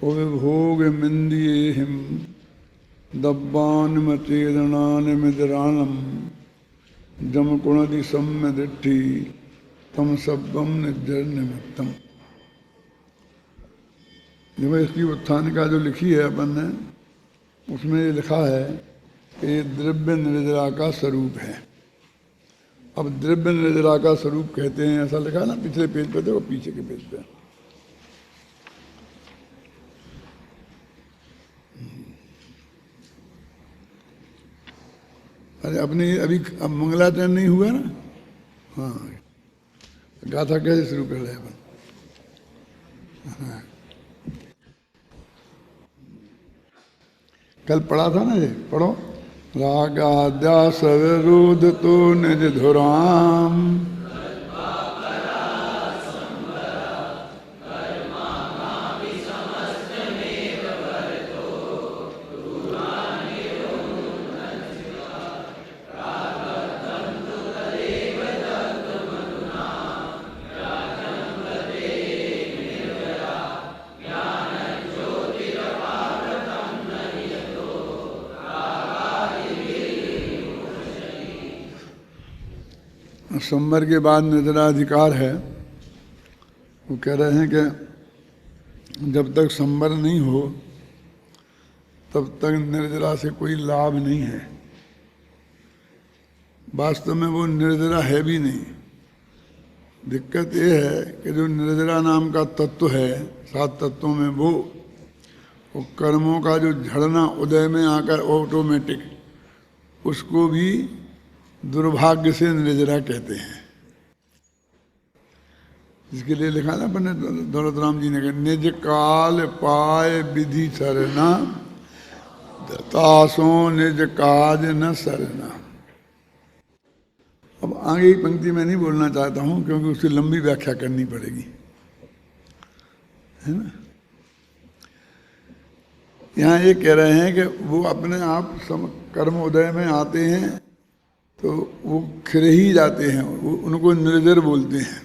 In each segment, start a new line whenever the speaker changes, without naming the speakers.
उपभोगमिन्द्रियेहिं दब्बान्मचेदनानिमिद्राणं जमकुणदि सम्यदिट्ठि तम सब्बम निर्जरनिमित्तम। देखो इसकी उत्थान का जो लिखी है अपन ने, उसमें ये लिखा है कि ये द्रव्य निर्जरा का स्वरूप है। अब द्रव्य निर्जरा का स्वरूप कहते हैं, ऐसा लिखा है ना पिछले पेज पे, देखो पीछे के पेज पे। अरे अपने अभी अब मंगलाचरण नहीं हुआ ना, हाँ गाथा कैसे शुरू कर रहे अपन। हाँ। कल पढ़ा था ना, ये पढ़ो। रागाद्यास विरोध तो निज धुराम संवर के बाद निर्जराधिकार है। वो कह रहे हैं कि जब तक संवर नहीं हो तब तक निर्जरा से कोई लाभ नहीं है। वास्तव में वो निर्जरा है भी नहीं। दिक्कत ये है कि जो निर्जरा नाम का तत्व है 7 तत्वों में, वो कर्मों का जो झड़ना उदय में आकर ऑटोमेटिक, उसको भी दुर्भाग्य से निर्जरा कहते हैं। इसके लिए लिखा ना पंडित दौलत राम जी ने कहा, निज काल पाए विधि सरना तासो निज काज न सरना। अब आगे की पंक्ति में नहीं बोलना चाहता हूं क्योंकि उसकी लंबी व्याख्या करनी पड़ेगी, है ना। यहाँ ये कह रहे हैं कि वो अपने आप कर्म उदय में आते हैं तो वो खिर ही जाते हैं, वो उनको निर्जर बोलते हैं,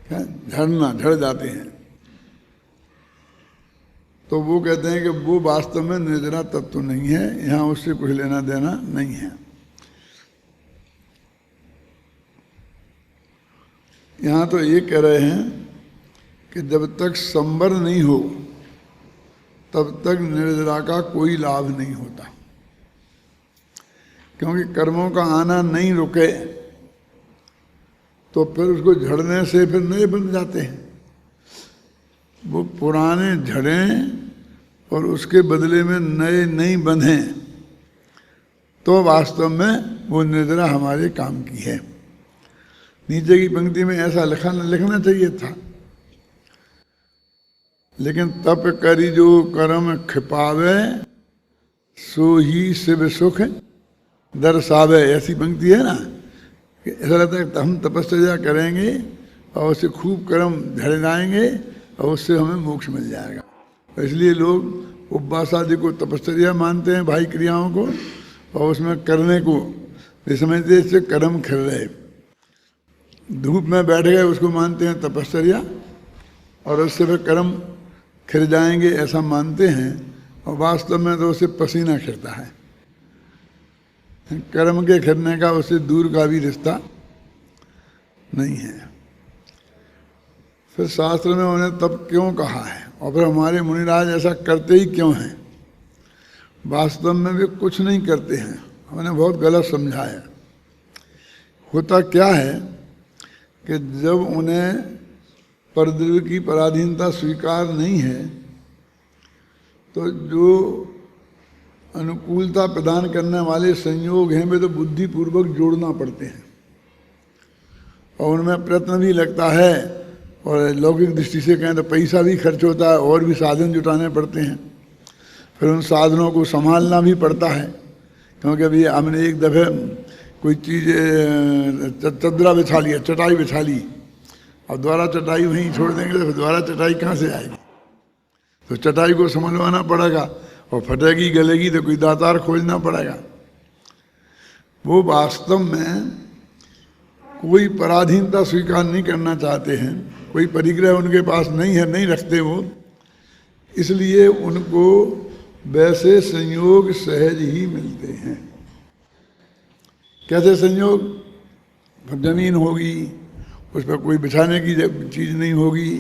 क्या झड़ना, झड़ जाते हैं। तो वो कहते हैं कि वो वास्तव में निर्जरा तत्व नहीं है, यहाँ उससे कुछ लेना देना नहीं है। यहाँ तो ये कह रहे हैं कि जब तक संवर नहीं हो तब तक निर्जरा का कोई लाभ नहीं होता, क्योंकि कर्मों का आना नहीं रुके तो फिर उसको झड़ने से फिर नए बन जाते हैं। वो पुराने झड़ें और उसके बदले में नए नहीं बंधे तो वास्तव में वो निर्जरा हमारे काम की है। नीचे की पंक्ति में ऐसा लिखना चाहिए था, लेकिन तप करी जो कर्म खिपावे सो ही शिव सुख दर्शावे, ऐसी पंक्ति है ना। कि ऐसा लगता है कि हम तपस्या करेंगे और उससे खूब कर्म झड़ जाएंगे और उससे हमें मोक्ष मिल जाएगा। इसलिए लोग उपवास आदि को तपस्या मानते हैं, भाई क्रियाओं को, और उसमें करने को वे समझते इससे कर्म खिल रहे। धूप में बैठ गए उसको मानते हैं तपस्या, और उससे फिर कर्म खिल जाएंगे ऐसा मानते हैं, और वास्तव में तो उससे पसीना खिलता है। कर्म के खिलने का उससे दूर का भी रिश्ता नहीं है। फिर शास्त्र में उन्हें तब क्यों कहा है, और फिर हमारे मुनिराज ऐसा करते ही क्यों हैं। वास्तव में वे कुछ नहीं करते हैं, हमने बहुत गलत समझा है। होता क्या है कि जब उन्हें परद्रव्य की पराधीनता स्वीकार नहीं है तो जो अनुकूलता प्रदान करने वाले संयोग हैं वे तो बुद्धिपूर्वक जोड़ना पड़ते हैं, और उनमें प्रयत्न भी लगता है, और लौकिक दृष्टि से कहें तो पैसा भी खर्च होता है, और भी साधन जुटाने पड़ते हैं। फिर उन साधनों को संभालना भी पड़ता है, क्योंकि अभी हमने एक दफ़े कोई चीज़ चदरा बिछा लिया, चटाई बिछा ली, और दोबारा चटाई वहीं छोड़ देंगे तो दोबारा चटाई कहाँ से आएगी। तो चटाई को संभलवाना पड़ेगा, और फटेगी गलेगी तो कोई दातार खोजना पड़ेगा। वो वास्तव में कोई पराधीनता स्वीकार नहीं करना चाहते हैं, कोई परिग्रह उनके पास नहीं है, नहीं रखते वो। इसलिए उनको वैसे संयोग सहज ही मिलते हैं। कैसे संयोग? जमीन होगी, उस पर कोई बिछाने की चीज़ नहीं होगी।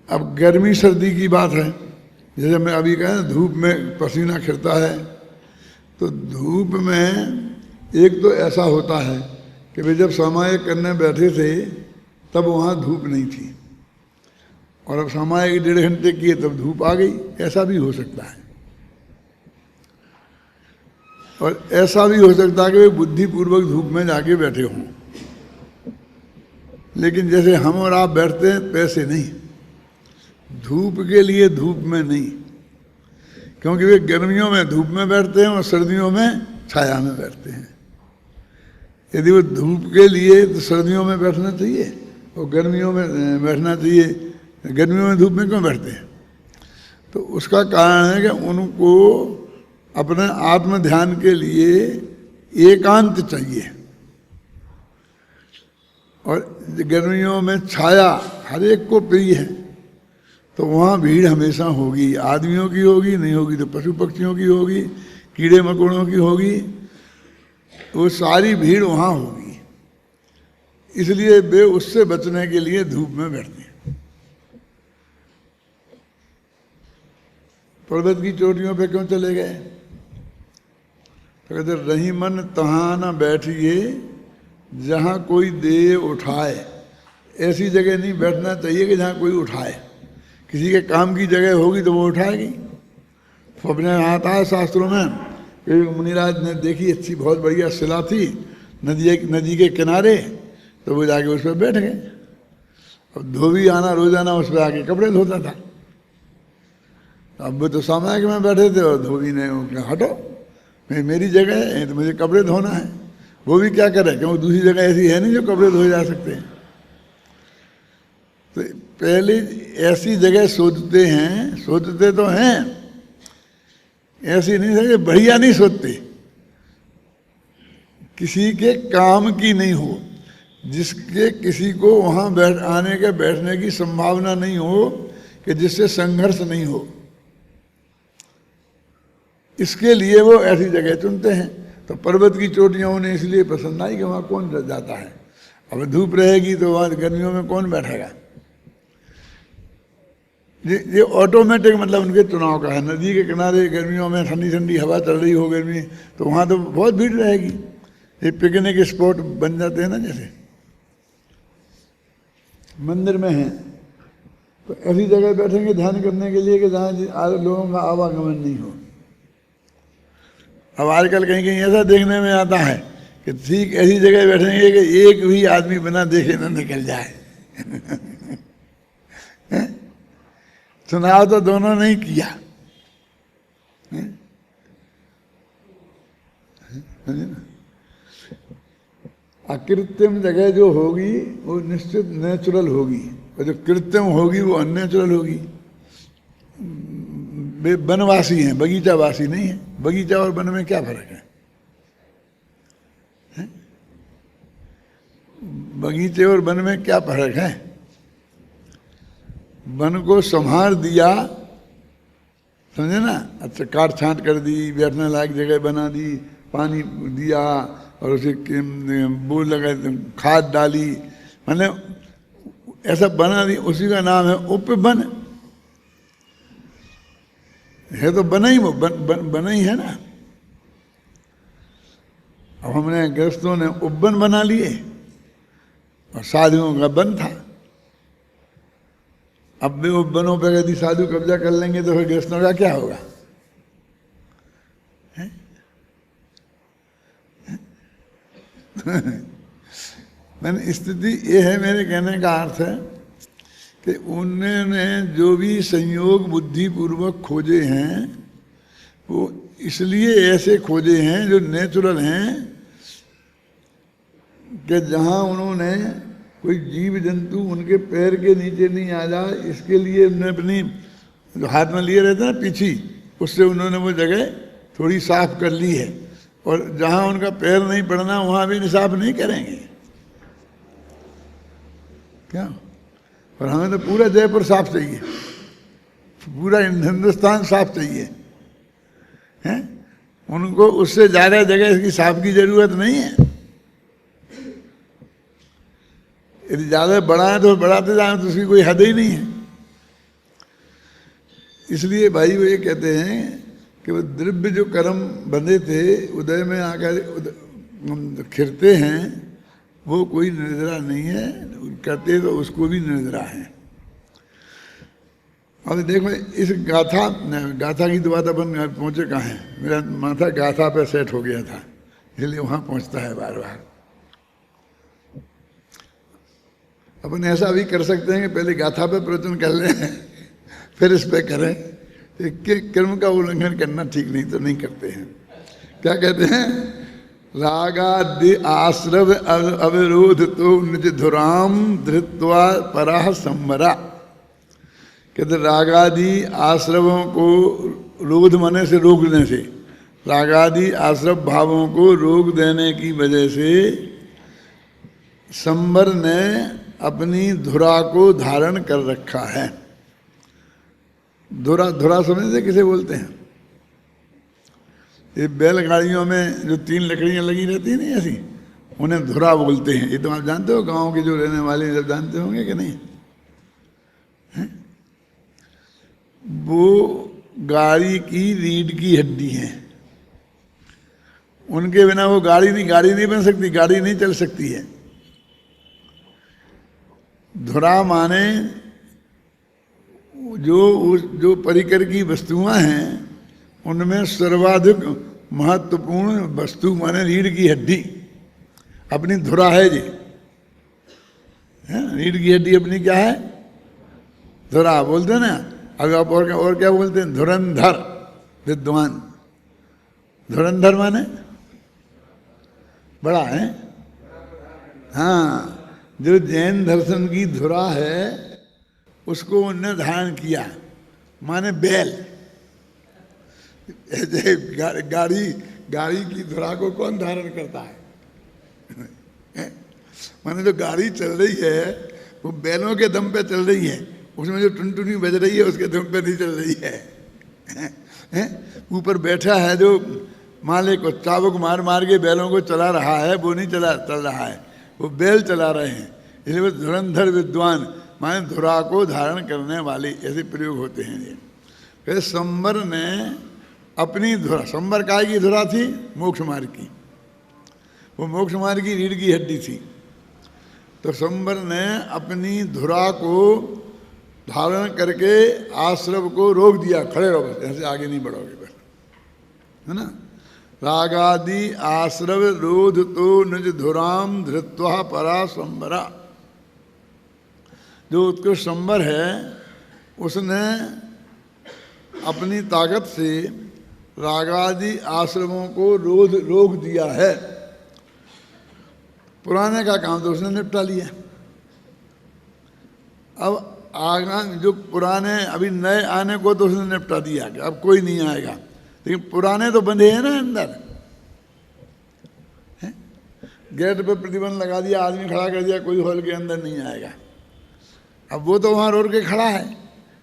अब गर्मी सर्दी की बात है, जैसे मैं अभी कहा धूप में पसीना खिरता है, तो धूप में एक तो ऐसा होता है कि वे जब समाय करने बैठे थे तब वहाँ धूप नहीं थी, और अब समाय 1.5 घंटे किए तब धूप आ गई, ऐसा भी हो सकता है। और ऐसा भी हो सकता है कि वे बुद्धिपूर्वक धूप में जाके बैठे हों, लेकिन जैसे हम और आप बैठते हैं वैसे नहीं, धूप के लिए धूप में नहीं, क्योंकि वे गर्मियों में धूप में बैठते हैं और सर्दियों में छाया में बैठते हैं। यदि वो धूप के लिए तो सर्दियों में बैठना चाहिए और गर्मियों में बैठना चाहिए, गर्मियों में धूप में क्यों बैठते हैं? तो उसका कारण है कि उनको अपने आत्म ध्यान के लिए एकांत चाहिए, और गर्मियों में छाया हर एक को प्रिय है, तो वहाँ भीड़ हमेशा होगी, आदमियों की होगी, नहीं होगी तो पशु पक्षियों की होगी, कीड़े मकोड़ों की होगी, वो सारी भीड़ वहाँ होगी। इसलिए वे उससे बचने के लिए धूप में बैठते हैं। पर्वत की चोटियों पे क्यों चले गए? तो कहते रही मन तहाँ न बैठिए जहाँ कोई दे उठाए। ऐसी जगह नहीं बैठना चाहिए कि जहाँ कोई उठाए, किसी के काम की जगह होगी तो वो उठाएगी। तो अपने आता है शास्त्रों में, एक मुनिराज ने देखी अच्छी बहुत बढ़िया शिला थी नदी के किनारे, तो वो जाके उस पर बैठ गए। अब धोबी आना रोजाना उस पर आके कपड़े धोता था। अब वो तो सामायिक में बैठे थे और धोबी ने हटो, मेरी जगह है तो मुझे कपड़े धोना है। वो भी क्या करे, क्योंकि दूसरी जगह ऐसी है नहीं जो कपड़े धोए जा सकते हैं। तो पहले ऐसी जगह सोचते हैं, सोचते तो हैं, ऐसी नहीं है, बढ़िया नहीं सोचते, किसी के काम की नहीं हो, जिसके किसी को वहाँ आने के बैठने की संभावना नहीं हो, कि जिससे संघर्ष नहीं हो, इसके लिए वो ऐसी जगह चुनते हैं। तो पर्वत की चोटियाँ उन्हें इसलिए पसंद आई कि वहाँ कौन जाता है। अब धूप रहेगी तो वहाँ गर्मियों में कौन बैठेगा। ये ऑटोमेटिक मतलब उनके चुनाव का है। नदी के किनारे गर्मियों में ठंडी ठंडी हवा चल रही हो गर्मी, तो वहाँ तो बहुत भीड़ रहेगी। ये पिकनिक स्पॉट बन जाते हैं ना, जैसे मंदिर में हैं, तो ऐसी जगह बैठेंगे ध्यान करने के लिए कि जहाँ लोगों का आवागमन नहीं हो। अब आजकल कहीं कहीं ऐसा देखने में आता है कि ठीक ऐसी जगह बैठेंगे कि एक भी आदमी बिना देखे न निकल जाए। चुनाव तो दोनों ने किया। अकृत्रिम जगह जो होगी वो निश्चित नेचुरल होगी, और जो कृत्रिम होगी वो अननेचुरल होगी। वे वनवासी हैं, बगीचावासी नहीं है। बगीचा और वन में क्या फर्क है? बगीचे और वन में क्या फर्क है? वन को संभाल दिया, समझे ना, अच्छा काट छांट कर दी, बैठने लायक जगह बना दी, पानी दिया और उसे वो लगा खाद डाली, मतलब ऐसा बना दी, उसी का नाम है उपवन। है तो बना ही वो बना ही है ना। अब हमने गृहस्थों ने उपवन बना लिए और साधुओं का वन था। अब भी उपवनों पर यदि साधु कब्जा कर लेंगे तो फिर गृहस्थों का क्या होगा? मैंने स्थिति ये है, मेरे कहने का अर्थ है कि उन्होंने जो भी संयोग बुद्धिपूर्वक खोजे हैं वो इसलिए ऐसे खोजे हैं जो नेचुरल हैं, कि जहाँ उन्होंने कोई जीव जंतु उनके पैर के नीचे नहीं आ जाए, इसके लिए उन्होंने अपनी जो हाथ में लिए रहते हैं ना पीछी, उससे उन्होंने वो जगह थोड़ी साफ कर ली है। और जहाँ उनका पैर नहीं पड़ना वहाँ भी साफ नहीं करेंगे क्या? और हमें तो पूरा जयपुर साफ चाहिए, पूरा हिंदुस्तान साफ चाहिए हैं, उनको उससे ज़्यादा जगह इसकी साफ की जरूरत नहीं है। यदि ज़्यादा बढ़ाएं तो बढ़ाते जाएं तो उसकी कोई हद ही नहीं है। इसलिए भाई वो ये कहते हैं कि वो द्रव्य जो कर्म बंधे थे उदय में आकर खिरते हैं, वो कोई निर्जरा नहीं है, करते तो उसको भी निर्जरा है। अब देखो इस गाथा की तो बात अपन पहुँचे कहाँ है, मेरा माथा गाथा पे सेट हो गया था इसलिए वहाँ पहुँचता है बार बार। अपन ऐसा भी कर सकते हैं कि पहले गाथा पे प्रवचन कर लें फिर इस पे करें, कि कर्म का उल्लंघन करना ठीक नहीं तो नहीं करते हैं। क्या कहते हैं, रागादि आश्रव अवरोध तो निज धुराम धृत्वा पराह संवरा। कहते रागादि आश्रवों को रोध माने से रोकने से, रागादि आश्रव भावों को रोक देने की वजह से संवर ने अपनी धुरा को धारण कर रखा है। धुरा, धुरा समझते किसे बोलते हैं? ये बैलगाड़ियों में जो 3 लकड़ियां लगी रहती है ना ऐसी, उन्हें धुरा बोलते हैं। ये तो आप जानते हो, गांव के जो रहने वाले जब जानते होंगे कि नहीं है? वो गाड़ी की रीढ़ की हड्डी है, उनके बिना वो गाड़ी नहीं बन सकती, गाड़ी नहीं चल सकती है। धुरा माने जो परिकर की वस्तुएं हैं उनमें सर्वाधिक महत्वपूर्ण वस्तु माने रीढ़ की हड्डी अपनी धुरा है जी। रीढ़ की हड्डी अपनी क्या है? धुरा बोलते हैं ना। अब आप और क्या बोलते हैं? धुरंधर विद्वान। धुरंधर माने बड़ा है। हाँ, जो जैन दर्शन की धुरा है उसको उनने धारण किया, माने बैल। गाड़ी की धुरा को कौन धारण करता है? माने जो गाड़ी चल रही है वो बैलों के दम पे चल रही है, उसमें जो टुनटुनी बज रही है उसके दम पे नहीं चल रही है। ऊपर बैठा है जो मालिक को चाबुक मार मार के बैलों को चला रहा है, वो नहीं चल रहा है, वो बैल चला रहे हैं। इसलिए वो धुरंधर विद्वान माने धुरा को धारण करने वाले, ऐसे प्रयोग होते हैं ये। फिर संवर ने अपनी धुरा, संवर काय की धुरा थी? मोक्ष मार्ग की। वो मोक्ष मार्ग की रीढ़ की हड्डी थी। तो संवर ने अपनी धुरा को धारण करके आश्रव को रोक दिया, खड़े रहो बस, ऐसे आगे नहीं बढ़ोगे बस, है ना। रागादि आश्रव रोध तो निज धुराम धृत्वा परा संवरा। जो उत्कृष्ट संवर है उसने अपनी ताकत से रागादि आश्रमों को रोक दिया है। पुराने का काम तो उसने निपटा लिया। अब आगा जो पुराने अभी नए आने को तो उसने निपटा दिया कि अब कोई नहीं आएगा, लेकिन पुराने तो बंधे हैं ना अंदर। गेट पे प्रतिबंध लगा दिया, आदमी खड़ा कर दिया, कोई हॉल के अंदर नहीं आएगा। अब वो तो वहाँ रोड के खड़ा है,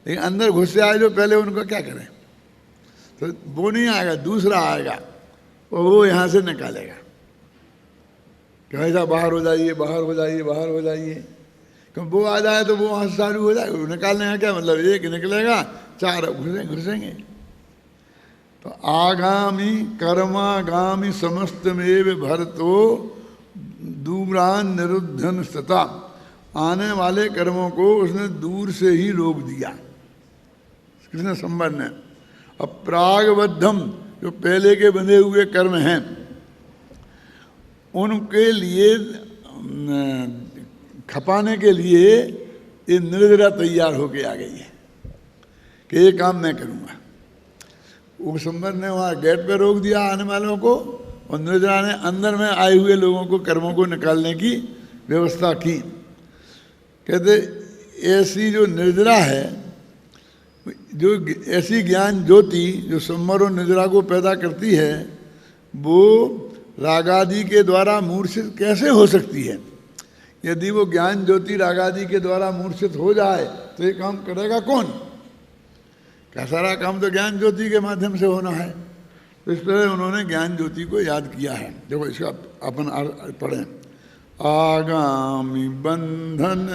लेकिन अंदर घुस आए जो पहले उनको क्या करें? तो वो नहीं आएगा, दूसरा आएगा और वो यहाँ से निकालेगा कि ऐसा बाहर हो जाइए, बाहर हो जाइए, बाहर हो जाइए। क्यों वो आ जाए तो वो वहाँ से चालू हो जाएगा। निकालने का क्या मतलब? एक निकलेगा, 4 घुसेंगे। तो आगामी कर्मागामी समस्तमेव भरतो दूरान निरुद्धन सता। आने वाले कर्मों को उसने दूर से ही रोक दिया कृष्ण संवर ने। अब प्रागबद्धम, जो पहले के बंधे हुए कर्म हैं, उनके लिए खपाने के लिए ये निर्जरा तैयार होके आ गई है कि ये काम मैं करूँगा। वो संवर ने वहाँ गेट पे रोक दिया आने वालों को, और निर्जरा ने अंदर में आए हुए लोगों को कर्मों को निकालने की व्यवस्था की। कहते ऐसी जो निर्जरा है, जो ऐसी ज्ञान ज्योति जो संवर और निर्जरा को पैदा करती है, वो रागादि के द्वारा मूर्छित कैसे हो सकती है? यदि वो ज्ञान ज्योति रागादि के द्वारा मूर्छित हो जाए तो ये काम करेगा कौन? क्या सारा काम तो ज्ञान ज्योति के माध्यम से होना है। तो इस तरह उन्होंने ज्ञान ज्योति को याद किया है। देखो इसका अपन पढ़ें, आगामी बंधन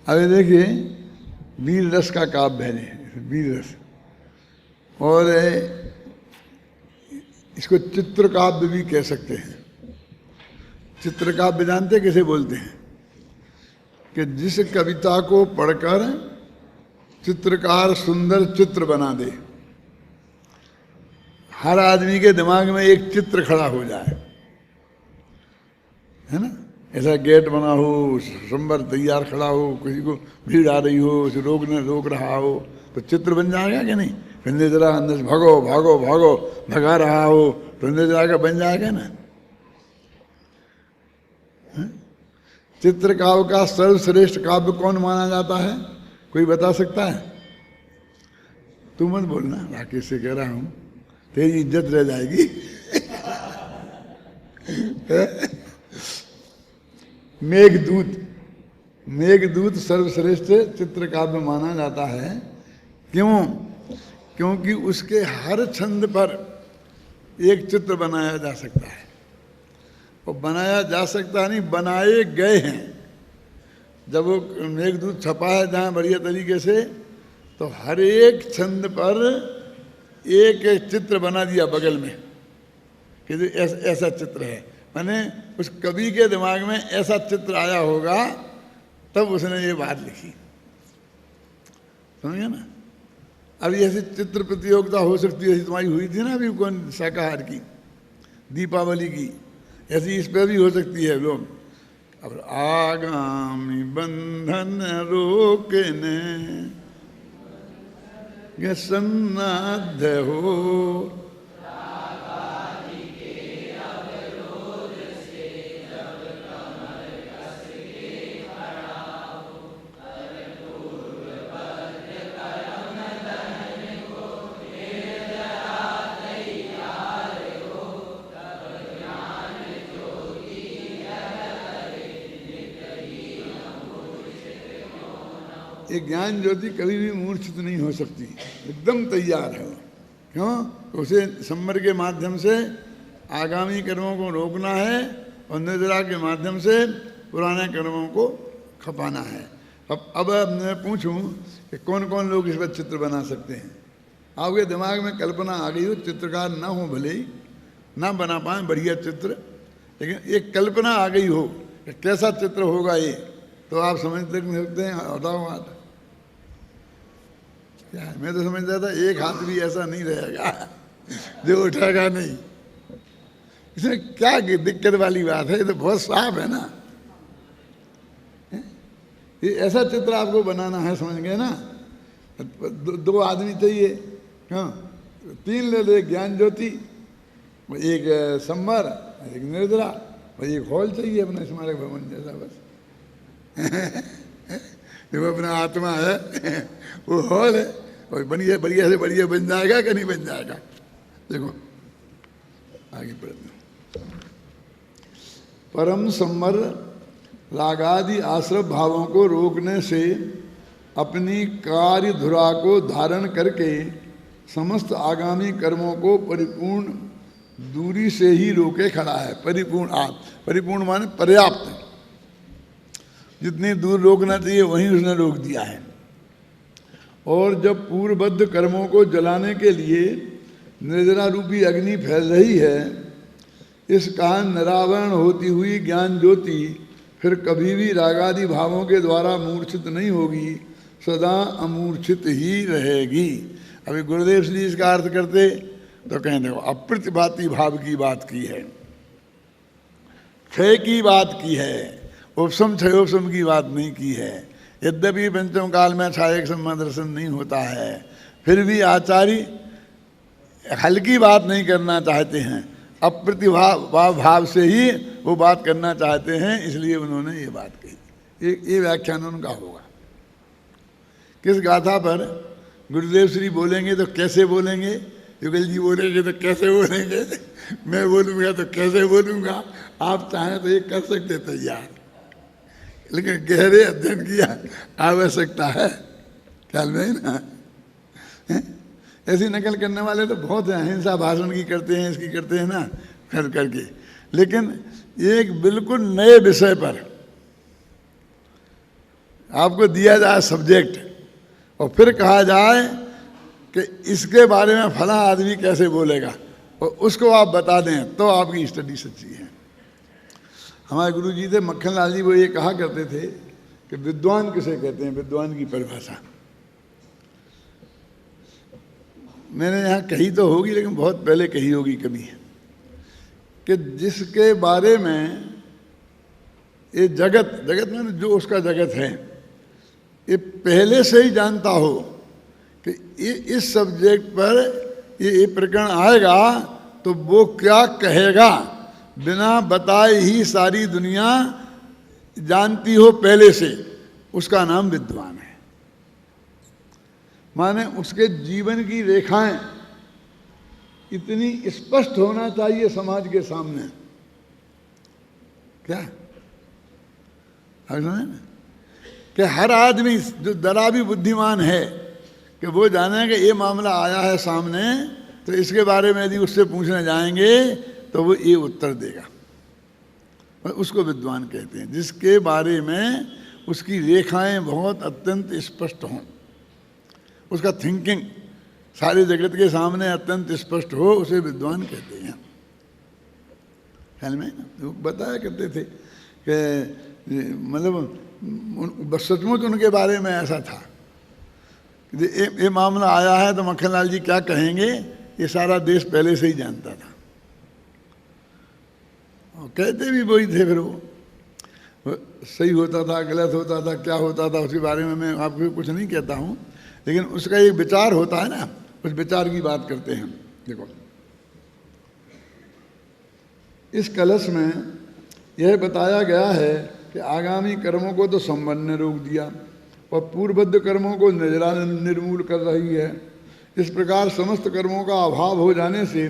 अभी देखिए वीर रस का काव्य है, वीर रस, और इसको चित्र काव्य भी कह सकते हैं। चित्र काव्य जानते किसे बोलते हैं? कि जिस कविता को पढ़कर चित्रकार सुंदर चित्र बना दे, हर आदमी के दिमाग में एक चित्र खड़ा हो जाए, है ना। ऐसा गेट बना हो, संबर तैयार खड़ा हो, किसी को भीड़ आ रही हो, उसे रोक रहा हो, तो चित्र बन जाएगा कि नहीं? फिर जरा अंदर से भागो भागो भागो भगा रहा हो तो अंदर जरा का बन जाएगा ना। चित्र काव्य का सर्वश्रेष्ठ काव्य कौन माना जाता है? कोई बता सकता है? तू मत बोलना, राकेश से कह रहा हूं, तेरी इज्जत रह जाएगी। मेघदूत, मेघदूत सर्वश्रेष्ठ चित्र काव्य माना जाता है। क्यों? क्योंकि उसके हर छंद पर एक चित्र बनाया जा सकता है। और बनाया जा सकता नहीं, बनाए गए हैं। जब वो मेघदूत छपा है जहाँ बढ़िया तरीके से, तो हर एक छंद पर एक एक चित्र बना दिया बगल में कि ऐसा चित्र है। मैंने उस कवि के दिमाग में ऐसा चित्र आया होगा तब उसने ये बात लिखी, समझे ना। अब ऐसी चित्र प्रतियोगिता हो सकती है, ऐसी तुम्हारी हुई थी ना अभी कौन शाकाहार की, दीपावली की, ऐसी इस पर भी हो सकती है। लोग अब आगामी बंधन रोकने ये सन्नाध हो, ये ज्ञान ज्योति कभी भी मूर्छित नहीं हो सकती, एकदम तैयार है। क्यों? उसे संवर के माध्यम से आगामी कर्मों को रोकना है और निद्रा के माध्यम से पुराने कर्मों को खपाना है। अब मैं पूछूं कि कौन कौन लोग इस पर चित्र बना सकते हैं? आपके दिमाग में कल्पना आ गई हो, चित्रकार ना हो भले ही, ना बना पाए बढ़िया चित्र, लेकिन एक कल्पना आ गई हो कि कैसा चित्र होगा ये, तो आप समझ सकते हैं। बताओ बात क्या है? मैं तो समझता था एक हाथ भी ऐसा नहीं रहेगा जो उठेगा नहीं। इसमें क्या दिक्कत वाली बात है? ये तो बहुत साफ है ना। ये ऐसा चित्र आपको बनाना है, समझ गए ना। दो आदमी चाहिए, हाँ, तीन ले लो, एक ज्ञान ज्योति, एक संवर, एक निर्जरा, और एक हॉल चाहिए अपना स्मारक भवन जैसा। बस जो अपना आत्मा है वो हॉल है, और बढ़िया बढ़िया से बढ़िया बन जाएगा कि नहीं बन जाएगा। देखो आगे पढ़ते। परम संवर रागादि आश्रव भावों को रोकने से अपनी कार्य धुरा को धारण करके समस्त आगामी कर्मों को परिपूर्ण दूरी से ही रोके खड़ा है। परिपूर्ण माने पर्याप्त, जितनी दूर रोकना चाहिए वहीं उसने रोक दिया है। और जब पूर्वबद्ध कर्मों को जलाने के लिए निर्जरा रूपी अग्नि फैल रही है, इस कारण निरावरण होती हुई ज्ञान ज्योति फिर कभी भी रागादि भावों के द्वारा मूर्छित नहीं होगी, सदा अमूर्छित ही रहेगी। अभी गुरुदेव श्री इसका अर्थ करते तो कहें देखो अप्रतिभाती भाव की बात की है, क्षय की बात की है, उपशम क्षयोपशम की बात नहीं की है। यद्यपि पंचम काल में छायक सम्मा दर्शन नहीं होता है, फिर भी आचार्य हल्की बात नहीं करना चाहते हैं, अप्रतिभाव भाव से ही वो बात करना चाहते हैं, इसलिए उन्होंने ये बात कही। ये व्याख्यान उनका होगा। किस गाथा पर गुरुदेव श्री बोलेंगे तो कैसे बोलेंगे, युगल जी बोलेंगे तो कैसे बोलेंगे, मैं बोलूँगा तो कैसे बोलूँगा, आप चाहें तो ये कर सकते तैयार, लेकिन गहरे अध्ययन की आवश्यकता है, ख्याल में है ना। ऐसी नकल करने वाले तो बहुत हैं, अहिंसा भाषण की करते हैं, इसकी करते हैं ना, कर करके। लेकिन एक बिल्कुल नए विषय पर आपको दिया जाए सब्जेक्ट और फिर कहा जाए कि इसके बारे में फला आदमी कैसे बोलेगा और उसको आप बता दें तो आपकी स्टडी सच्ची है। हमारे गुरु जी थे मक्खन लाल जी, वो ये कहा करते थे कि विद्वान किसे कहते हैं, विद्वान की परिभाषा मैंने यहाँ कही तो होगी, लेकिन बहुत पहले कही होगी कभी, कि जिसके बारे में ये जगत में जो उसका जगत है ये पहले से ही जानता हो कि ये इस सब्जेक्ट पर ये प्रकरण आएगा तो वो क्या कहेगा, बिना बताए ही सारी दुनिया जानती हो पहले से, उसका नाम विद्वान है। माने उसके जीवन की रेखाएं इतनी स्पष्ट होना चाहिए समाज के सामने, क्या कि हर आदमी जो जरा भी बुद्धिमान है कि वो जाने कि ये मामला आया है सामने, तो इसके बारे में यदि उससे पूछने जाएंगे तो वो ये उत्तर देगा। उसको विद्वान कहते हैं, जिसके बारे में उसकी रेखाएं बहुत अत्यंत स्पष्ट हों, उसका थिंकिंग सारे जगत के सामने अत्यंत स्पष्ट हो, उसे विद्वान कहते हैं। ख्याल में बताया करते थे कि मतलब सचमुच उनके बारे में ऐसा था कि ये मामला आया है तो मक्खनलाल जी क्या कहेंगे ये सारा देश पहले से ही जानता था, और कहते भी वही थे। फिर वो सही होता था, गलत होता था, क्या होता था, उसके बारे में मैं आपको कुछ नहीं कहता हूँ, लेकिन उसका एक विचार होता है ना, उस विचार की बात करते हैं। देखो इस कलश में यह बताया गया है कि आगामी कर्मों को तो संबंध ने रोक दिया और पूर्वबद्ध कर्मों को निर्मूल कर रही है। इस प्रकार समस्त कर्मों का अभाव हो जाने से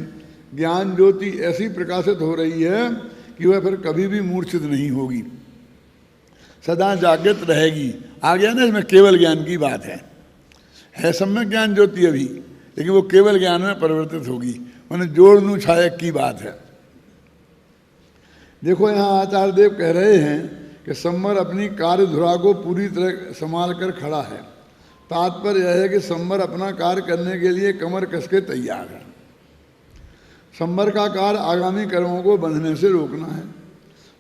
ज्ञान ज्योति ऐसी प्रकाशित हो रही है कि वह फिर कभी भी मूर्छित नहीं होगी, सदा जागृत रहेगी। आ गया ना, इसमें केवल ज्ञान की बात है सम्यक ज्ञान ज्योति अभी, लेकिन वो केवल ज्ञान में परिवर्तित होगी, मैंने जोड़नू छायक की बात है। देखो यहाँ आचार्य देव कह रहे हैं कि संवर अपनी कार्य धुरा को पूरी तरह संभाल कर खड़ा है। तात्पर्य यह है कि संवर अपना कार्य करने के लिए कमर कस के तैयार है। संवर का कार्य आगामी कर्मों को बंधने से रोकना है।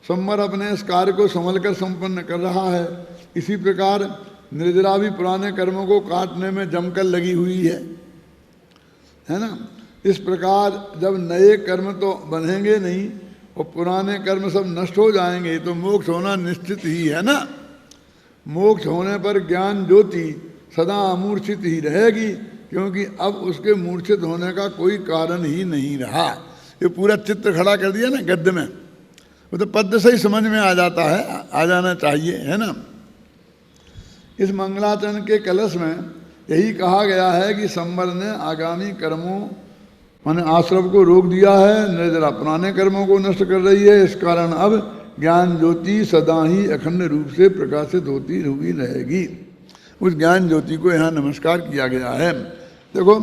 संवर अपने इस कार्य को संभल कर संपन्न कर रहा है। इसी प्रकार निर्जरा भी पुराने कर्मों को काटने में जमकर लगी हुई है ना। इस प्रकार जब नए कर्म तो बनेंगे नहीं और पुराने कर्म सब नष्ट हो जाएंगे तो मोक्ष होना निश्चित ही है ना। मोक्ष होने पर ज्ञान ज्योति सदा अमूर्छित ही रहेगी, क्योंकि अब उसके मूर्छित होने का कोई कारण ही नहीं रहा। ये पूरा चित्र खड़ा कर दिया ना गद्य में, वो तो पद्य से ही समझ में आ जाता है, आ जाना चाहिए, है ना। इस मंगलाचरण के कलश में यही कहा गया है कि संवर ने आगामी कर्मों माने आश्रम को रोक दिया है, निर्जरा पुराने कर्मों को नष्ट कर रही है। इस कारण अब ज्ञान ज्योति सदा ही अखंड रूप से प्रकाशित होती हुई रहेगी। उस ज्ञान ज्योति को यहाँ नमस्कार किया गया है। देखो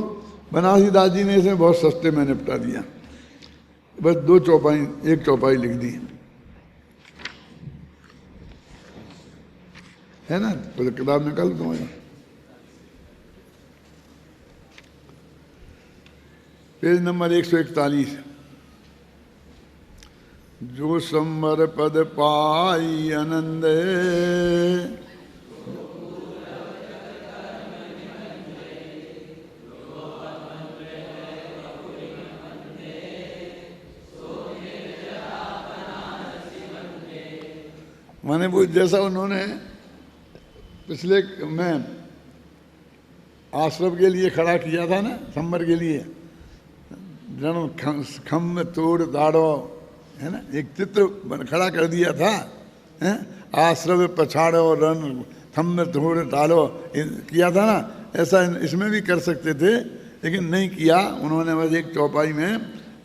बनारसी दास जी ने इसे बहुत सस्ते में निपटा दिया, बस 2 चौपाई 1 चौपाई लिख दी है ना। तो किताब निकाल तुम्हारी, पेज नंबर 141। जो संवर पद पाई आनंदे माने वो जैसा उन्होंने पिछले में आश्रम के लिए खड़ा किया था ना, संबर के लिए, रण खम्भ तोड़ दाड़ो, है ना, एक चित्र खड़ा कर दिया था, है, आश्रम पछाड़ो रण खम्भ तोड़ डालो, किया था ना। ऐसा इसमें भी कर सकते थे, लेकिन नहीं किया उन्होंने। बस एक चौपाई में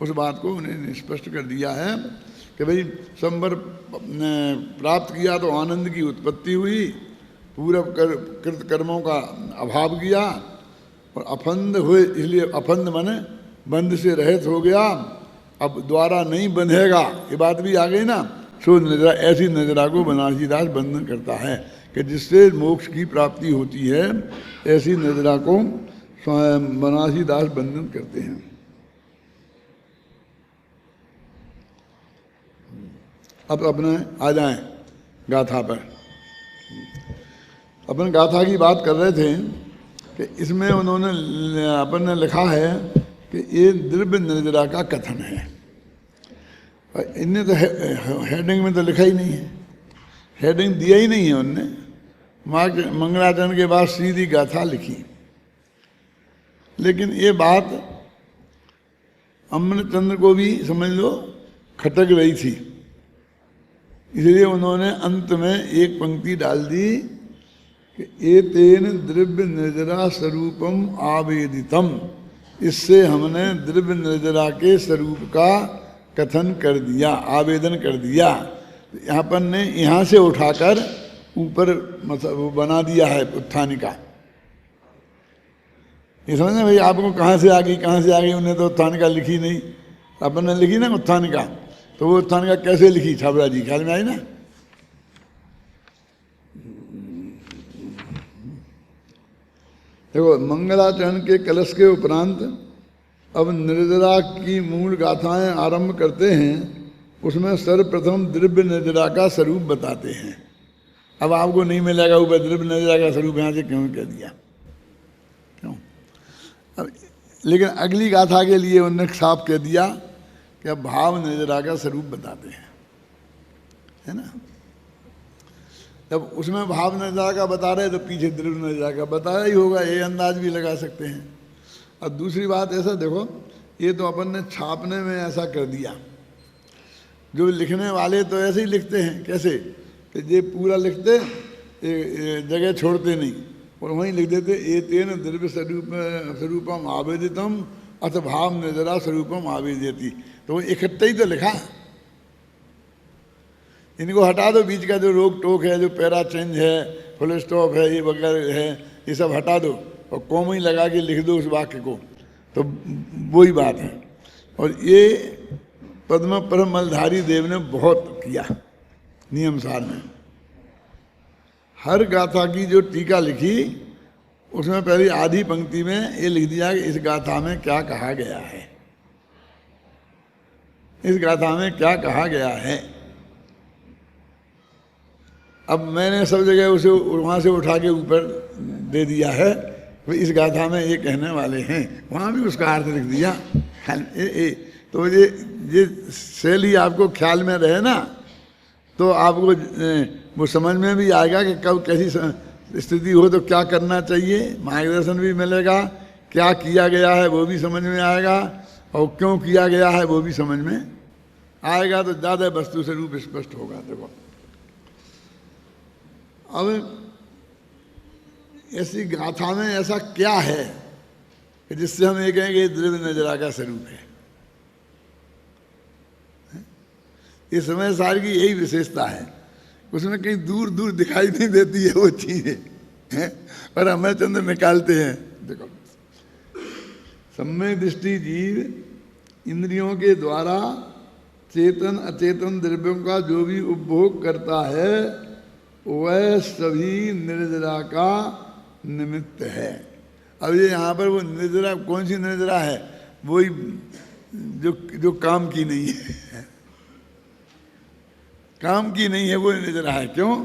उस बात को उन्हें स्पष्ट कर दिया है कि भाई संबर प्राप्त किया तो आनंद की उत्पत्ति हुई, पूर्व कृत कर्मों का अभाव किया और अफंद हुए, इसलिए अफंद माने बंध से रहित हो गया, अब द्वारा नहीं बंधेगा, ये बात भी आ गई ना। सो निद्रा, ऐसी निद्रा को बनारसी दास बंधन करता है कि जिससे मोक्ष की प्राप्ति होती है, ऐसी निद्रा को बनारसी दास बंधन करते हैं। अब अपने आ जाएं गाथा पर। अपन गाथा की बात कर रहे थे कि इसमें उन्होंने अपन ने लिखा है कि ये द्रव्य निद्रा का कथन है। इनने तो हेडिंग में तो लिखा ही नहीं है, हेडिंग दिया ही नहीं है उनने। मंगलाचरण के बाद सीधी गाथा लिखी, लेकिन ये बात अमृतचंद्र को भी समझ लो खटक रही थी, इसलिए उन्होंने अंत में एक पंक्ति डाल दी कि एतेन द्रव्य निद्रा स्वरूपम आवेदितम, इससे हमने द्रव्य निद्रा के स्वरूप का कथन कर दिया, आवेदन कर दिया। यहाँ पर ने यहाँ से उठाकर ऊपर मतलब वो बना दिया है उत्थानिका। ये समझना भाई, आपको कहाँ से आ गई कहाँ से आ गई, उन्हें तो उत्थानिका लिखी नहीं, अपन ने लिखी ना उत्थानिका, तो वो उत्थानिका कैसे लिखी छाबड़ा जी, ख्याल में आई ना। देखो मंगलाचरण के कलश के उपरांत अब निर्जरा की मूल गाथाएं आरंभ करते हैं, उसमें सर्वप्रथम द्रव्य निर्जरा का स्वरूप बताते हैं। अब आपको नहीं मिलेगा ऊपर द्रव्य निर्जरा का स्वरूप, यहाँ से क्यों कह दिया, क्यों। अब लेकिन अगली गाथा के लिए उन्होंने साफ कह दिया कि अब भाव निर्जरा का स्वरूप बताते हैं, है ना। जब उसमें भाव निर्जरा का बता रहे तो पीछे द्रव्य निर्जरा का बताया ही होगा, ये अंदाज भी लगा सकते हैं। और दूसरी बात ऐसा देखो, ये तो अपन ने छापने में ऐसा कर दिया, जो लिखने वाले तो ऐसे ही लिखते हैं, कैसे कि ये पूरा लिखते जगह छोड़ते नहीं और वहीं लिख देते एतेन द्रव्य स्वरूपम आवेदितम अथ भाव निर्जरा स्वरूपम आवेदयति, तो वो इकट्ठे ही तो लिखा। इनको हटा दो, बीच का जो रोक टोक है, जो पैरा चेंज है, फुल स्टॉप है, ये वगैरह है, ये सब हटा दो और कॉमा ही लगा के लिख दो उस वाक्य को, तो वही बात है। और ये पद्म परम मलधारी देव ने बहुत किया नियम सार में। हर गाथा की जो टीका लिखी उसमें पहली आधी पंक्ति में ये लिख दिया कि इस गाथा में क्या कहा गया है, इस गाथा में क्या कहा गया है। अब मैंने सब जगह उसे वहाँ से उठा के ऊपर दे दिया है, इस गाथा में ये कहने वाले हैं, वहाँ भी उसका अर्थ लिख दिया। तो ये शैली आपको ख्याल में रहे ना, तो आपको वो समझ में भी आएगा कि कब कैसी स्थिति हो तो क्या करना चाहिए, मार्गदर्शन भी मिलेगा, क्या किया गया है वो भी समझ में आएगा, और क्यों किया गया है वो भी समझ में आएगा, तो ज़्यादा वस्तु से रूप स्पष्ट होगा। देखो अब ऐसी गाथा में ऐसा क्या है कि जिससे हम ये कहें कि द्रव्य निर्जरा का स्वरूप है। इस समय सार की यही विशेषता है, उसमें कहीं दूर दूर दिखाई नहीं देती है वो चीजें, और हमें चंद्र निकालते हैं। देखो सम्यक दृष्टि जीव इंद्रियों के द्वारा चेतन अचेतन द्रव्यों का जो भी उपभोग करता है वह सभी निर्जरा का निमित्त है। अब ये यहाँ पर वो निर्जरा कौन सी निर्जरा है, वही जो काम की नहीं है, काम की नहीं है वो निर्जरा है। क्यों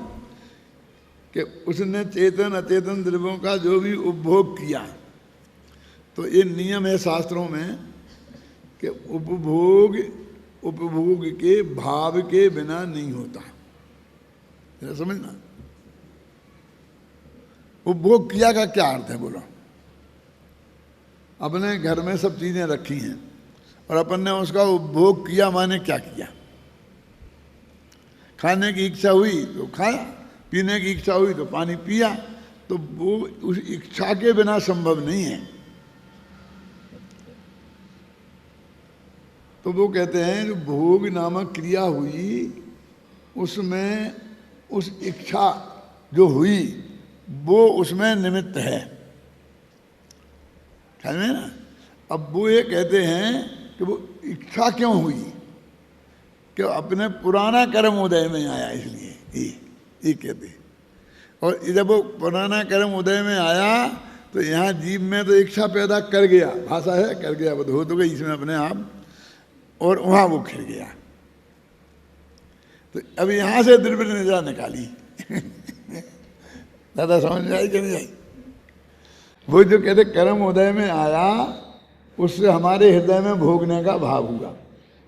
कि उसने चेतन अचेतन द्रव्यों का जो भी उपभोग किया, तो ये नियम है शास्त्रों में कि उपभोग के भाव के बिना नहीं होता, समझना। उपभोग किया का क्या अर्थ है बोलो, अपने घर में सब चीज़ें रखी हैं और अपन ने उसका उपभोग किया, माने क्या किया? खाने की इच्छा हुई तो खाया, पीने की इच्छा हुई तो पानी पिया। तो वो उस इच्छा के बिना संभव नहीं है। तो वो कहते हैं जो भोग नामक क्रिया हुई उसमें उस इच्छा जो हुई वो उसमें निमित्त है, समझ में ना। अब वो ये कहते हैं कि वो इच्छा क्यों हुई, कि अपने पुराना कर्म उदय में आया, इसलिए ये कहते हैं। और जब वो पुराना कर्म उदय में आया तो यहाँ जीव में तो इच्छा पैदा कर गया, भाषा है कर गया, वो हो तो गई इसमें अपने आप, और वहाँ वो खिल गया। तो अब यहाँ से द्रव्य निजा निकाली दादा समझ में आई कि नहीं आई? वो जो कहते कर्म उदय में आया उससे हमारे हृदय में भोगने का भाव हुआ,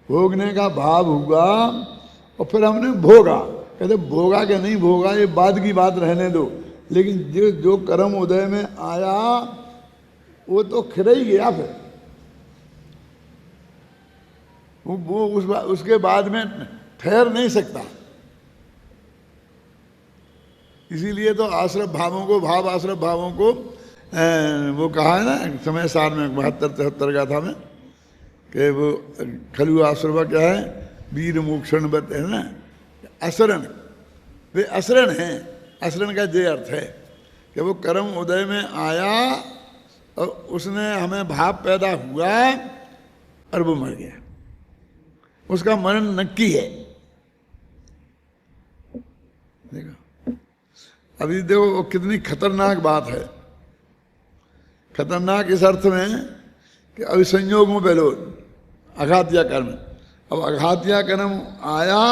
भोगने का भाव हुआ और फिर हमने भोगा। कहते भोगा कि नहीं भोगा ये बाद की बात रहने दो, लेकिन जो कर्म उदय में आया वो तो खिल ही गया। फिर वो उसके बाद में ठहर नहीं सकता। इसीलिए तो आश्रम भावों को, भाव आश्रम भावों को वो कहा है ना समय सार में 72-73 का था में कि वो खलु आश्रम क्या है, वीर मोक्षण बत है ना, असरण, वे असरण हैं। असरण का ये अर्थ है कि वो कर्म उदय में आया और उसने हमें भाव पैदा हुआ और वो मर गया, उसका मरण नक्की है। देखो अभी देखो वो कितनी खतरनाक बात है। खतरनाक इस अर्थ में कि अभी संयोगों पे लो अघातिया कर्म, अब अघातिया कर्म आया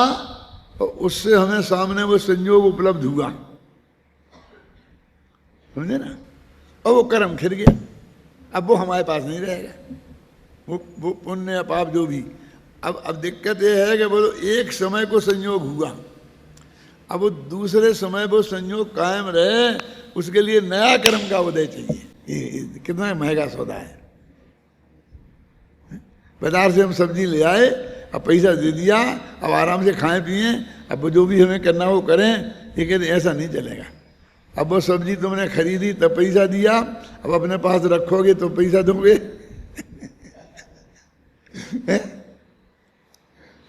और उससे हमें सामने वो संयोग उपलब्ध हुआ, समझे ना, और वो कर्म खिल गया। अब वो हमारे पास नहीं रहेगा, वो पुण्य या पाप जो भी। अब दिक्कत ये है कि वो एक समय को संयोग हुआ, अब वो दूसरे समय वो संयोग कायम रहे, उसके लिए नया कर्म का उदय चाहिए। ये कितना महंगा सौदा है। बाजार से हम सब्जी ले आए, अब पैसा दे दिया, अब आराम से खाएं पिए, अब जो भी हमें करना वो करें। ये कहते ऐसा नहीं चलेगा। अब वो सब्जी तुमने खरीदी तब पैसा दिया, अब अपने पास रखोगे तो पैसा दोगे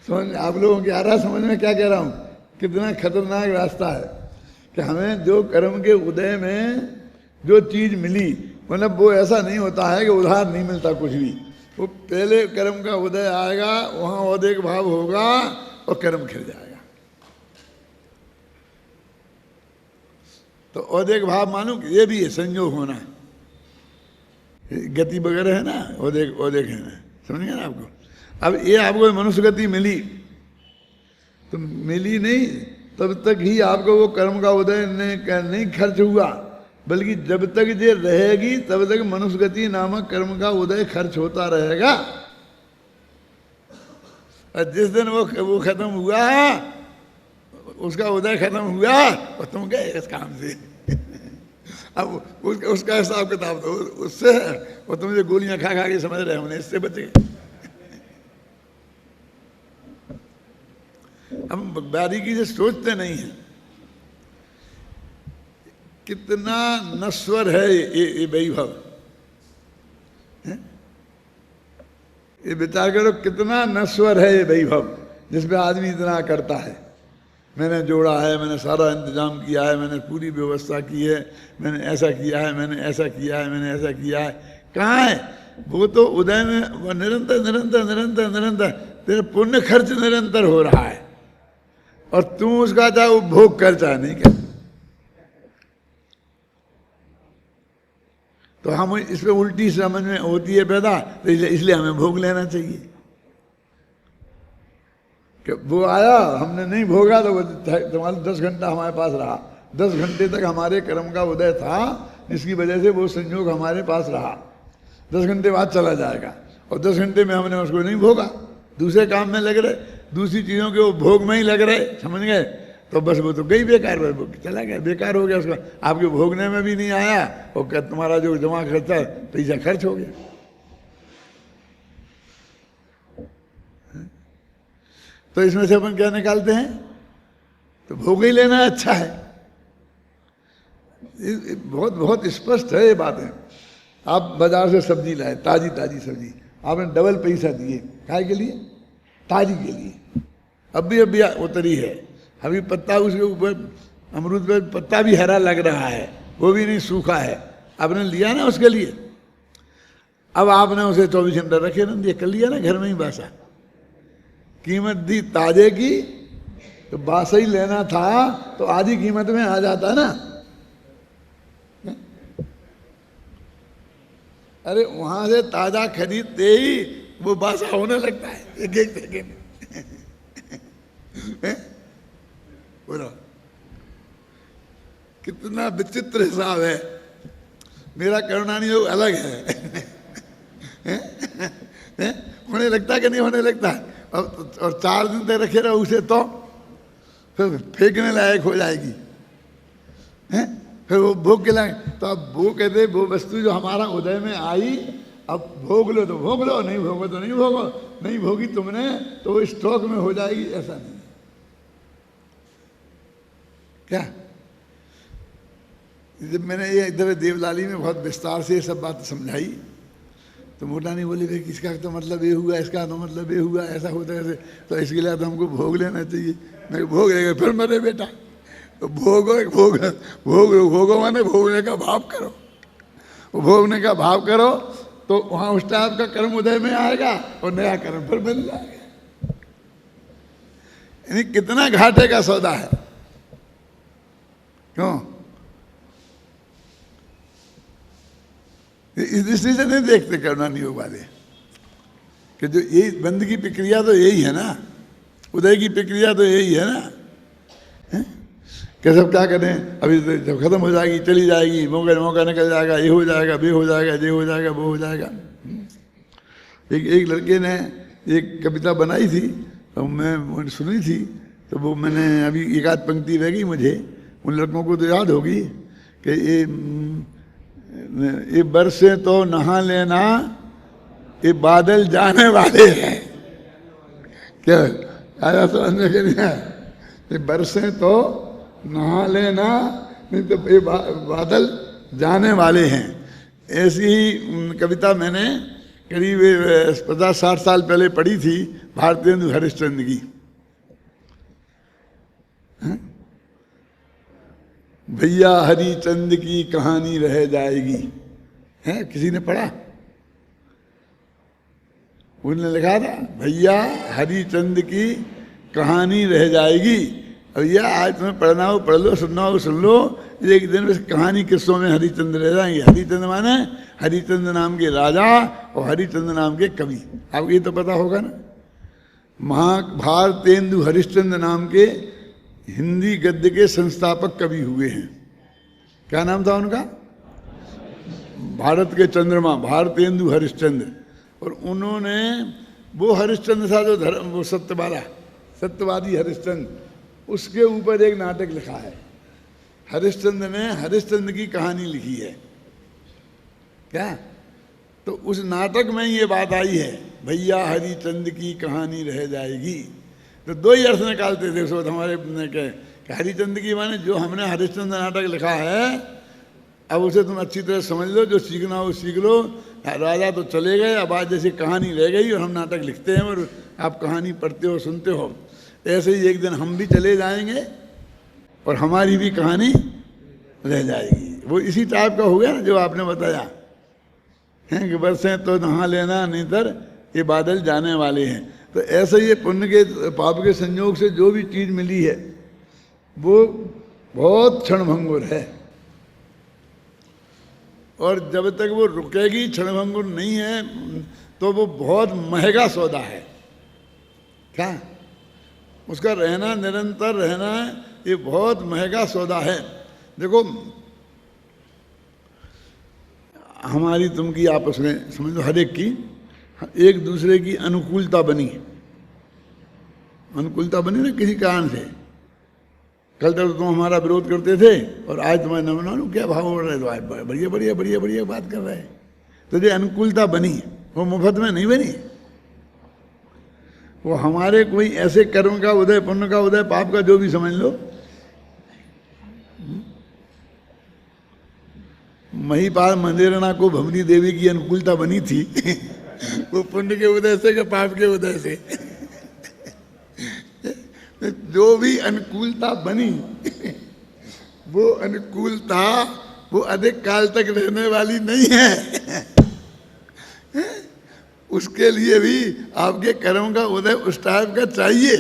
समझ आप लोगों की आ रहा समझ में क्या कह रहा हूँ? कितना खतरनाक रास्ता है कि हमें जो कर्म के उदय में जो चीज मिली, मतलब वो ऐसा नहीं होता है कि उधार नहीं मिलता कुछ भी। वो पहले कर्म का उदय आएगा, वहाँ औदेक भाव होगा और कर्म खिल जाएगा। तो औदेक भाव मानो कि ये भी है संयोग होना, गति वगैरह है ना, औदेक है ना, समझ गए ना आपको। अब ये आपको मनुष्य गति मिली तो मिली नहीं, तब तक ही आपको वो कर्म का उदय नहीं खर्च हुआ, बल्कि जब तक ये रहेगी तब तक मनुष्य गति नामक कर्म का उदय खर्च होता रहेगा। और जिस दिन वो खत्म हुआ, उसका उदय खत्म हुआ और तुम गए इस काम से अब उसका हिसाब किताब तो उससे है, वो तुम जो गोलियां खा के समझ रहे होने, इससे बचे। हम बारीकी से सोचते नहीं हैं कितना नश्वर है ये वैभव। ये विचार करो कितना नश्वर है ये वैभव, जिसमें आदमी इतना करता है। मैंने जोड़ा है, मैंने सारा इंतजाम किया है, मैंने पूरी व्यवस्था की है, मैंने ऐसा किया है, मैंने ऐसा किया है, मैंने ऐसा किया है। कहाँ है वो? तो उदय में वो निरंतर निरंतर निरंतर निरंतर तेरे पुण्य खर्च निरंतर हो रहा है, और तू उसका चाहे उपभोग कर चाहे नहीं कर। तो हम इस पे उल्टी समझ में होती है पैदा, तो इसलिए हमें भोग लेना चाहिए कि वो आया, हमने नहीं भोगा तो वो तुम्हारे 10 घंटा हमारे पास रहा, 10 घंटे तक हमारे कर्म का उदय था, जिसकी वजह से वो संयोग हमारे पास रहा। 10 घंटे बाद चला जाएगा, और 10 घंटे में हमने उसको नहीं भोगा, दूसरे काम में लग रहे, दूसरी चीज़ों के वो भोग में ही लग रहे, समझ गए। तो बस वो तो गई बेकार, चला गया, बेकार हो गया उसका, आपके भोगने में भी नहीं आया, और क्या तुम्हारा जो जमा खर्चा पैसा खर्च हो गया। तो इसमें से अपन क्या निकालते हैं? तो भोग ही लेना अच्छा है। बहुत बहुत स्पष्ट है ये बातें। आप बाजार से सब्जी लाए, ताजी ताजी सब्जी, आपने डबल पैसा दिए, काय के लिए? ताजी के लिए। अभी उतरी है, अभी पत्ता उसके ऊपर, अमरूद पे पत्ता भी हरा लग रहा है, वो भी नहीं सूखा है, आपने लिया ना उसके लिए। अब आपने उसे 24 घंटे रखे ना दिए, कर लिया ना घर में ही बासा, कीमत दी ताजे की, तो बासा ही लेना था तो आधी कीमत में आ जाता ना। अरे वहां से ताजा खरीदते ही वो बासा होने लगता है एक एक सेकेंड। बोलो कितना विचित्र हिसाब है। मेरा करुणा नहीं हो अलग है। होने लगता कि नहीं होने लगता? और 4 दिन तक रखे रहो उसे तो फिर फेंकने लायक हो जाएगी, हैं? फिर वो भोग के लायक। तो अब वो कहते वो वस्तु जो हमारा उदय में आई, अब भोग लो तो भोग लो, नहीं भोगो तो नहीं भोगो, नहीं भोगी तुमने तो वो स्टॉक में हो जाएगी, ऐसा नहीं। क्या जब मैंने ये इधर देवलाली में बहुत विस्तार से ये सब बात समझाई तो मोटा नहीं बोली भाई किसका तो मतलब ये हुआ, इसका तो मतलब ये हुआ, ऐसा होता है, तो इसके लिए तो हमको भोग लेना चाहिए। मैं भोग लेगा फिर मरे बेटा। तो भोगो भोग भोग भोगो माने भोगने का भाव करो, भोगने का भाव करो तो वहां उस टाइप का कर्म उदय में आएगा और नया कर्म फिर मिल जाएगा। यानी कितना घाटे का सौदा है। क्यों? इस दृष्टि से नहीं देखते करुणा नियोग वाले कि जो यही बंद की प्रक्रिया तो यही है ना, उदय की प्रक्रिया तो यही है ना, है? कि सब क्या करें, अभी जब खत्म हो जाएगी चली जाएगी, मौका निकल जाएगा, ये हो जाएगा, बे हो जाएगा, ये हो जाएगा, वो हो जाएगा। एक लड़के ने एक कविता बनाई थी तो मैं सुनी थी, तो वो मैंने अभी एक आध पंक्ति रह गई मुझे, उन लड़कों को तो याद होगी कि ये बरसे तो नहा लेना, ये बादल जाने वाले हैं। क्या आया समझ में कि नहीं? ये बरसे तो नहा लेना, नहीं तो ये बादल जाने वाले हैं। ऐसी ही कविता मैंने करीब 50-60 साल पहले पढ़ी थी भारतेंदु हरिश्चंद्र की। भैया हरिचंद की कहानी रह जाएगी, है? किसी ने पढ़ा? उन्होंने लिखा था भैया हरिचंद की कहानी रह जाएगी। भैया आज तुम्हें पढ़ना हो पढ़ लो, सुनना हो सुन लो, एक दिन बस कहानी किस्सों में हरिचंद रह जाएंगे। हरिचंद माने हरिचंद नाम के राजा और हरिचंद नाम के कवि। आपको ये तो पता होगा ना, भारतेंदु हरिश्चंद्र नाम के हिंदी गद्य के संस्थापक कवि हुए हैं। क्या नाम था उनका? भारत के चंद्रमा, भारतेंदु हरिश्चंद्र। और उन्होंने वो हरिश्चंद्र था जो वो सत्यवादी हरिश्चंद्र, उसके ऊपर एक नाटक लिखा है। हरिश्चंद्र ने हरिश्चंद्र की कहानी लिखी है। क्या? तो उस नाटक में ये बात आई है, भैया हरिचंद की कहानी रह जाएगी। तो 2 ही अर्थ निकालते थे उसको हमारे कि हरिचंद की माने जो हमने हरिश्चंद्र नाटक लिखा है, अब उसे तुम अच्छी तरह समझ लो, जो सीखना हो सीख लो। राजा तो चले गए, अब आज जैसे कहानी रह गई और हम नाटक लिखते हैं और आप कहानी पढ़ते हो सुनते हो, ऐसे ही एक दिन हम भी चले जाएंगे और हमारी भी कहानी रह जाएगी। वो इसी टाइप का हो गया ना जो आपने बताया है कि बरसें तो नहा लेना, नहीं तर ये बादल जाने वाले हैं। तो ऐसे ही पुण्य के पाप के संयोग से जो भी चीज़ मिली है वो बहुत क्षणभंगुर है, और जब तक वो रुकेगी, क्षणभंगुर नहीं है, तो वो बहुत महंगा सौदा है। क्या? उसका रहना, निरंतर रहना, ये बहुत महंगा सौदा है। देखो हमारी तुम की आपस में समझ लो, हर एक की एक दूसरे की अनुकूलता बनी ना किसी कारण से। कल तक तुम हमारा विरोध करते थे और आज तुम्हारे न क्या भाव बढ़ रहे, तो आज बढ़िया बढ़िया बढ़िया बढ़िया बात कर रहे हैं। तो ये अनुकूलता बनी, वो मुफ्त में नहीं बनी। वो हमारे कोई ऐसे कर्म का उदय, पुण्य का उदय, पाप का जो भी समझ लो, महिपाल मंदिरणा को भमरी देवी की अनुकूलता बनी थी वो पुण्य के उदय से कि पाप के उदय से जो भी अनुकूलता बनी वो अनुकूलता वो अधिक काल तक रहने वाली नहीं है उसके लिए भी आपके कर्म का उदय उस टाइप का चाहिए।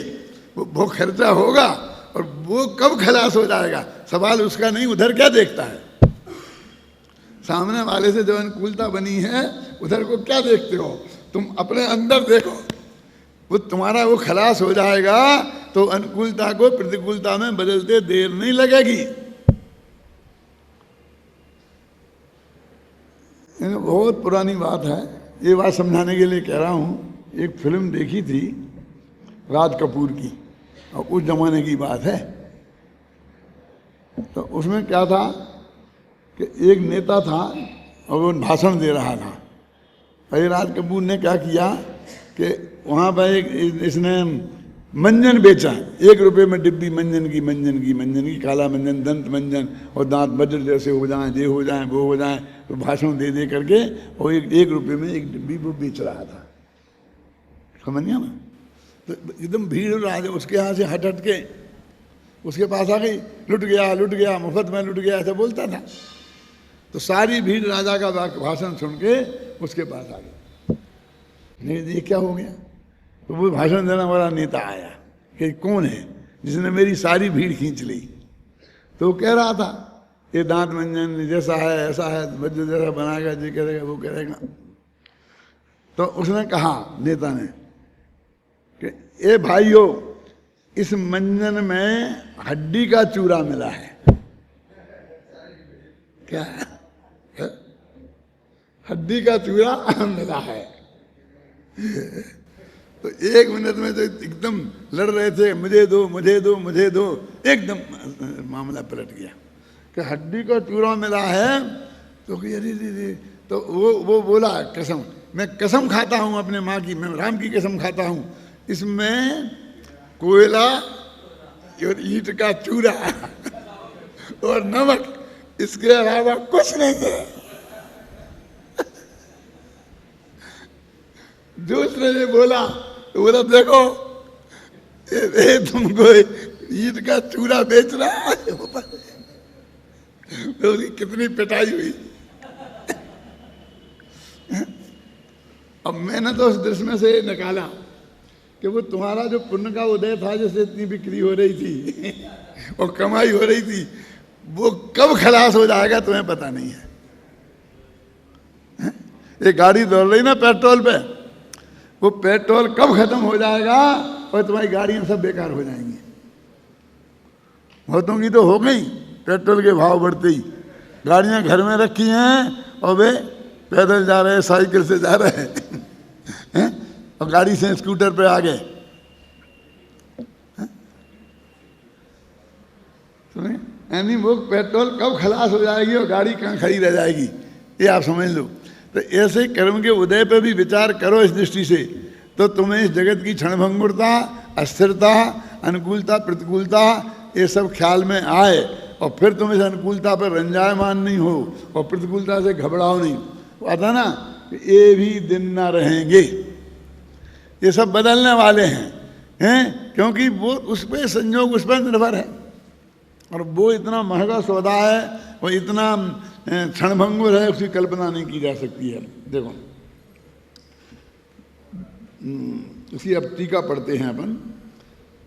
वो खर्चा होगा और वो कब खलास हो जाएगा, सवाल उसका नहीं, उधर क्या देखता है। सामने वाले से जो अनुकूलता बनी है उधर को क्या देखते हो, तुम अपने अंदर देखो। वो तुम्हारा वो खलास हो जाएगा तो अनुकूलता को प्रतिकूलता में बदलते देर नहीं लगेगी। बहुत पुरानी बात है, ये बात समझाने के लिए कह रहा हूँ। एक फिल्म देखी थी राज कपूर की, और उस जमाने की बात है। तो उसमें क्या था कि एक नेता था और वो भाषण दे रहा था। और राज कपूर ने क्या किया कि वहाँ पर इसने मंजन बेचा, 1 रुपये में डिब्बी मंजन की काला मंजन, दंत मंजन, और दांत वज्र जैसे हो जाएं, ये हो जाएं, वो हो जाएं, तो भाषण दे करके और 1 रुपये में 1 डिब्बी वो बेच रहा था। समझ गया ना। तो एकदम भीड़ राजा उसके यहाँ से हट के उसके पास आ गई, लुट गया, मुफ्त में लुट गया, ऐसा बोलता था। तो सारी भीड़ राजा का भाषण सुन के उसके पास आ गई। नहीं, ये क्या हो गया। तो वो भाषण देने वाला नेता आया कि कौन है जिसने मेरी सारी भीड़ खींच ली। तो वो कह रहा था ये दांत मंजन जैसा है, ऐसा है, वज्र जैसा बनाएगा, ये करेगा, वो करेगा। तो उसने कहा, नेता ने, कि ए भाइयों, इस मंजन में हड्डी का चूरा मिला है। क्या हड्डी का चूरा मिला है। तो 1 मिनट में तो एकदम लड़ रहे थे, मुझे दो, एकदम मामला पलट गया कि हड्डी का चूरा मिला है। तो अरे, तो वो बोला, कसम, मैं कसम खाता हूँ अपने माँ की, मैं राम की कसम खाता हूँ, इसमें कोयला और ईंट का चूरा और नमक, इसके अलावा कुछ नहीं है। जो उसने ये बोला तो बोला, देखो ये तुमको ईंट का चूरा बेच रहा है। तो कितनी पिटाई हुई। अब मैंने तो उस दृश्य में से निकाला कि वो तुम्हारा जो पुण्य का उदय था, जिससे इतनी बिक्री हो रही थी और कमाई हो रही थी, वो कब खलास हो जाएगा तुम्हें पता नहीं है। ये गाड़ी दौड़ रही ना पेट्रोल पे, वो पेट्रोल कब खत्म हो जाएगा और तुम्हारी गाड़ियां सब बेकार हो जाएंगी। बहुतों की तो हो गई, पेट्रोल के भाव बढ़ते ही गाड़ियां घर में रखी हैं और वे पैदल जा रहे हैं, साइकिल से जा रहे हैं और गाड़ी से स्कूटर पे आ गए। यानी वो पेट्रोल कब खलास हो जाएगी और गाड़ी कहाँ खड़ी रह जाएगी, ये आप समझ लो। तो ऐसे कर्म के उदय पे भी विचार करो इस दृष्टि से, तो तुम्हें इस जगत की क्षणभंगुरता, अस्थिरता, अनुकूलता, प्रतिकूलता, ये सब ख्याल में आए और फिर तुम इस अनुकूलता पर रंजायमान नहीं हो और प्रतिकूलता से घबराओ नहीं। आता ना, ये भी दिन ना रहेंगे, ये सब बदलने वाले हैं क्योंकि वो उस पर संयोग, उस पर निर्भर है। और वो इतना महंगा सौदा है, वो इतना क्षणभंगुर है, उसकी कल्पना नहीं की जा सकती है। देखो उसकी अब टीका पढ़ते हैं अपन।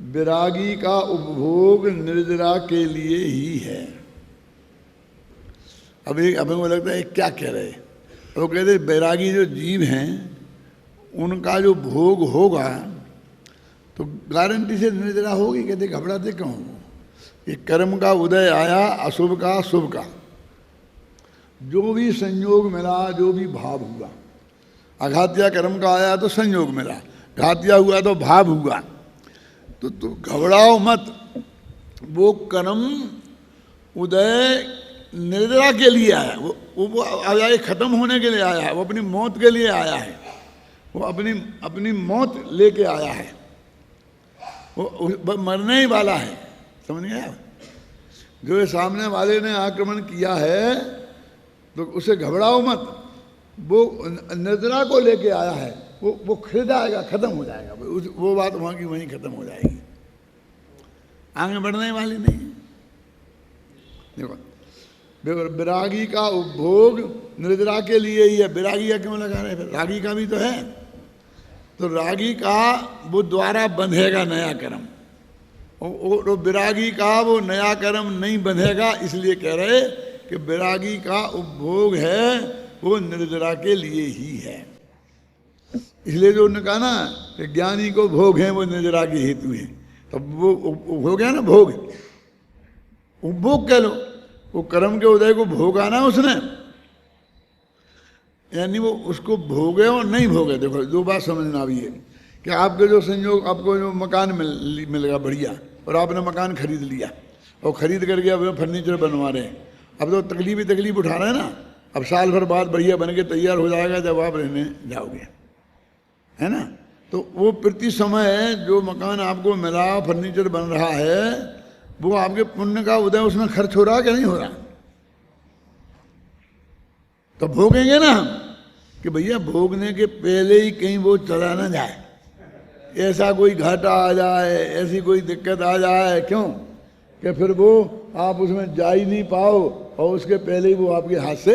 विरागी का उपभोग निर्जरा के लिए ही है। अभी अपन को लगता है क्या कह रहे, वो कहते वैरागी जो जीव हैं उनका जो भोग होगा तो गारंटी से निर्जरा होगी। कहते घबराते क्यों हो, ये कर्म का उदय आया, अशुभ का शुभ का, जो भी संयोग मिला, जो भी भाव हुआ। अघात्या कर्म का आया तो संयोग मिला, घातिया हुआ तो भाव हुआ। तो घबराओ मत, वो कर्म उदय निर्जरा के लिए आया, वो आया खत्म होने के लिए आया है, वो अपनी मौत के लिए आया है, वो अपनी मौत लेके आया है। वो मरने ही वाला है, समझ गए आप। जो ये सामने वाले ने आक्रमण किया है तो उसे घबराओ मत, वो निर्जरा को लेके आया है, वो खिल जाएगा, खत्म हो जाएगा, वो बात वहाँ की वहीं खत्म हो जाएगी, आगे बढ़ने वाली नहीं। देखो विरागी का उपभोग निर्जरा के लिए ही है, विरागी का क्यों लगा रहे, रागी का भी तो है। तो रागी का वो द्वारा बंधेगा नया कर्म, और विरागी का वो नया कर्म नहीं बंधेगा, इसलिए कह रहे कि विरागी का उपभोग है वो निर्जरा के लिए ही है। इसलिए जो उन्होंने कहा ना कि ज्ञानी को भोग है वो निर्जरा के हेतु है, तब वो हो गया ना भोग, उपभोग कह लो, वो कर्म के उदय को भोगा ना उसने, यानी वो उसको भोगे और नहीं भोगे। देखो दो बात समझना भी है कि आपके जो संयोग, आपको जो मकान मिलेगा बढ़िया, और आपने मकान खरीद लिया और खरीद करके अब फर्नीचर बनवा रहे हैं, अब तो तकलीफ उठा रहे हैं ना, अब साल भर बाद बढ़िया बन के तैयार हो जाएगा जब आप रहने जाओगे, है ना। तो वो प्रति समय जो मकान आपको मिला, फर्नीचर बन रहा है, वो आपके पुण्य का उदय उसमें खर्च हो रहा है कि नहीं हो रहा। तो भोगेंगे ना हम कि भैया भोगने के पहले ही कहीं वो चला ना जाए, ऐसा कोई घाटा आ जाए, ऐसी कोई दिक्कत आ जाए, क्यों कि फिर वो आप उसमें जा ही नहीं पाओ और उसके पहले ही वो आपके हाथ से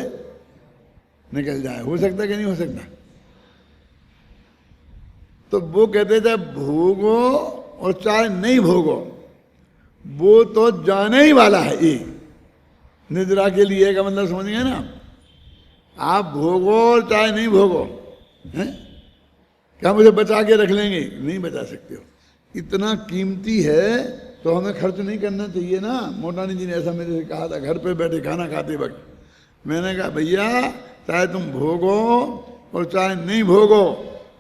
निकल जाए। हो सकता कि नहीं हो सकता। तो वो कहते थे भोगो और चाहे नहीं भोगो, वो तो जाने ही वाला है। ये निद्रा के लिए का मतलब समझ गए ना, आप भोगो और चाहे नहीं भोगो, हैं? क्या मुझे बचा के रख लेंगे? नहीं बचा सकते हो, इतना कीमती है तो हमें खर्च नहीं करना चाहिए ना। मोटानी जी ने ऐसा मेरे से कहा था घर पे बैठे खाना खाते वक्त, मैंने कहा भैया चाहे तुम भोगो और चाहे नहीं भोगो,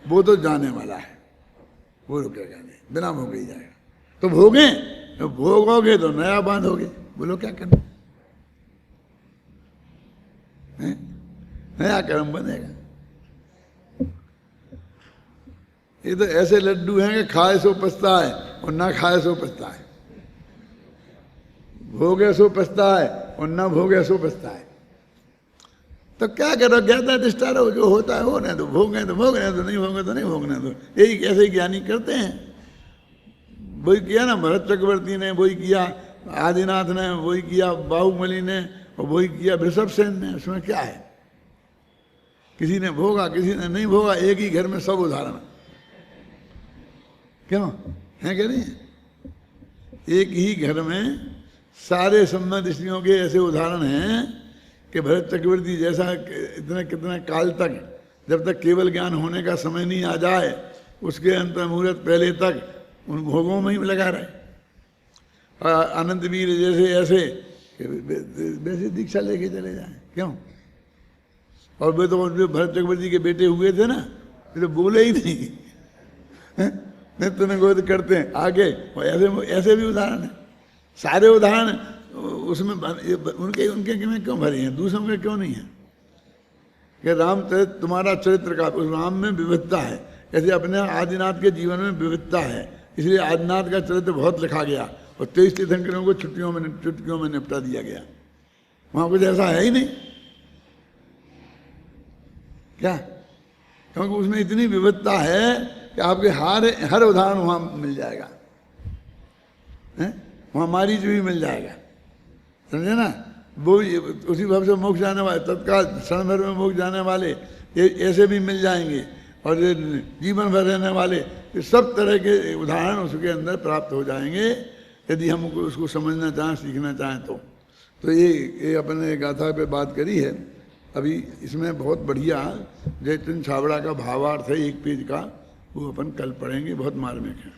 वो तो जाने वाला है, वो रुकेगा नहीं, बिना भोगे ही जाएगा। तो भोगे, तो भोगोगे तो नया बांधोगे, बोलो क्या करना है? नया कर्म बनेगा। ये तो ऐसे लड्डू हैं कि खाए सो पछता है और ना खाए सो पछता है, भोगे सो पछता है और ना भोगे सो पछता है। तो क्या करो, ज्ञाता दिष्टा रहो, जो होता है होने दो, भोगे तो भोगने दो, नहीं भोगे तो नहीं भोगने दो। यही कैसे ज्ञानी करते हैं। वही किया ना भरत चक्रवर्ती ने, वही किया आदिनाथ ने, वही किया बाहुबली ने, और वही किया वृषभसेन ने। उसमें क्या है, किसी ने भोगा किसी ने नहीं भोगा, एक ही घर में सब उदाहरण, क्यों है कि नहीं? एक ही घर में सारे सम्मत ऋषियों के ऐसे उदाहरण हैं कि भरत चक्रवर्ती जैसा इतना कितना काल तक, जब तक केवल ज्ञान होने का समय नहीं आ जाए, उसके अंत मुहूर्त पहले तक उन भोगों में ही लगा रहे। आनंद वीर जैसे ऐसे वैसे दीक्षा लेके चले जाए, क्यों? और वे तो भरत चक्रवर्ती के बेटे हुए थे ना, वे तो बोले ही नहीं, नहीं तुम्हें गोद करते हैं आगे। ऐसे ऐसे भी उदाहरण है, सारे उदाहरण उसमें उनके में क्यों भरे हैं, दूसरों के क्यों नहीं है? कि रामचरित तुम्हारा चरित्र का, उस राम में विविधता है, ऐसे अपने आदिनाथ के जीवन में विविधता है, इसलिए आदिनाथ का चरित्र बहुत लिखा गया और 23 तीर्थंकरों को चुटकियों में निपटा दिया गया। वहाँ कुछ ऐसा है ही नहीं, क्या? क्योंकि उसमें इतनी विविधता है कि आपके हर उदाहरण वहाँ मिल जाएगा, वहाँ मारीच भी मिल जाएगा, समझे ना। वो उसी भाव से मोक्ष जाने वाले, तत्काल क्षण भर में मोक्ष जाने वाले ऐसे भी मिल जाएंगे, और ये जीवन भर रहने वाले, ये सब तरह के उदाहरण उसके अंदर प्राप्त हो जाएंगे यदि हम उसको समझना चाहें, सीखना चाहें तो ये अपने गाथा पे बात करी है। अभी इसमें बहुत बढ़िया जयचंद छाबड़ा का भावार्थ है 1 पेज का, वो अपन कल पढ़ेंगे, बहुत मार्मिक है।